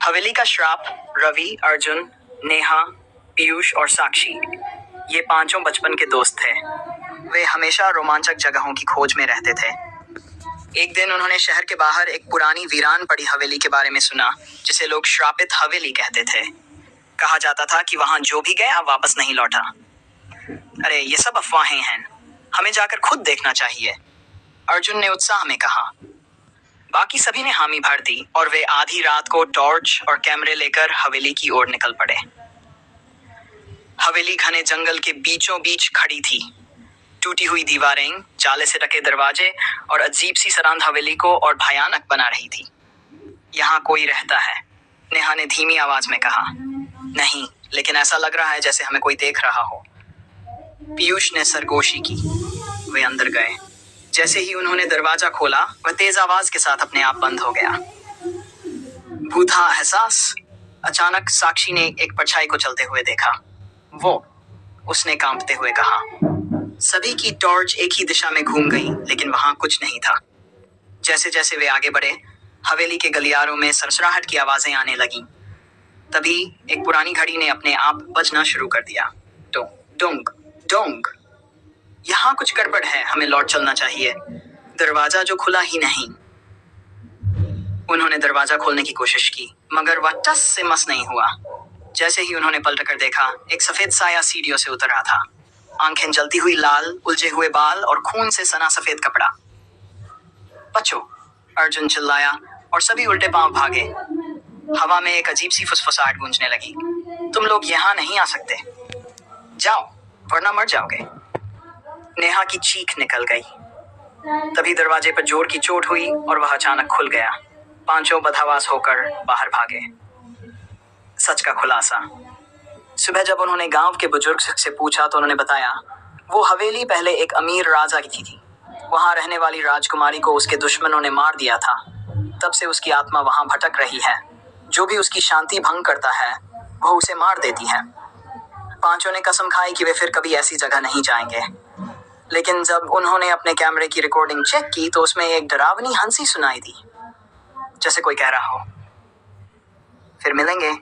हवेली का श्राप। रवि, अर्जुन, नेहा, पीयूष और साक्षी, ये पांचों बचपन के दोस्त थे। वे हमेशा रोमांचक जगहों की खोज में रहते थे। एक दिन उन्होंने शहर के बाहर एक पुरानी वीरान पड़ी हवेली के बारे में सुना, जिसे लोग श्रापित हवेली कहते थे। कहा जाता था कि वहां जो भी गया वापस नहीं लौटा। अरे ये सब अफवाहें हैं, हमें जाकर खुद देखना चाहिए, अर्जुन ने उत्साह में कहा। बाकी सभी ने हामी भर दी और वे आधी रात को टॉर्च और कैमरे लेकर हवेली की ओर निकल पड़े। हवेली घने जंगल के बीचों बीच खड़ी थी। टूटी हुई दीवारें, जाले से ढके दरवाजे और अजीब सी सरांध हवेली को और भयानक बना रही थी। यहाँ कोई रहता है, नेहा ने धीमी आवाज में कहा। नहीं, लेकिन ऐसा लग रहा है जैसे हमें कोई देख रहा हो, पीयूष ने सरगोशी की। वे अंदर गए। जैसे ही उन्होंने दरवाजा खोला, वह तेज आवाज के साथ अपने आप बंद हो गया। भूता एहसास। अचानक साक्षी ने एक परछाई को चलते हुए देखा। वो, उसने कांपते हुए कहा। सभी की टॉर्च एक ही दिशा में घूम गई, लेकिन वहां कुछ नहीं था। जैसे जैसे वे आगे बढ़े, हवेली के गलियारों में सरसराहट की आवाजें आने लगीं। तभी एक पुरानी घड़ी ने अपने आप बजना शुरू कर दिया। Dong Dong. यहाँ कुछ गड़बड़ है, हमें लौट चलना चाहिए। दरवाजा जो खुला ही नहीं। उन्होंने दरवाजा खोलने की कोशिश की, मगर वह टस से मस नहीं हुआ। जैसे ही उन्होंने पलटकर देखा, एक सफेद साया सीढ़ियों से उतर रहा था। आंखें जलती हुई लाल, उलझे हुए बाल और खून से सना सफेद कपड़ा। बचो, अर्जुन चिल्लाया और सभी उल्टे पांव भागे। हवा में एक अजीब सी फुसफुसाहट गूंजने लगी। तुम लोग यहाँ नहीं आ सकते, जाओ वरना मर जाओगे। नेहा की चीख निकल गई। तभी दरवाजे पर जोर की चोट हुई और वह अचानक खुल गया। पांचों बदहवास होकर बाहर भागे। सच का खुलासा। सुबह जब उन्होंने गांव के बुजुर्ग से पूछा तो उन्होंने बताया, वो हवेली पहले एक अमीर राजा की थी। वहां रहने वाली राजकुमारी को उसके दुश्मनों ने मार दिया था। तब से उसकी आत्मा वहां भटक रही है। जो भी उसकी शांति भंग करता है, वह उसे मार देती है। पांचों ने कसम खाई कि वे फिर कभी ऐसी जगह नहीं जाएंगे। लेकिन जब उन्होंने अपने कैमरे की रिकॉर्डिंग चेक की तो उसमें एक डरावनी हंसी सुनाई दी, जैसे कोई कह रहा हो, फिर मिलेंगे।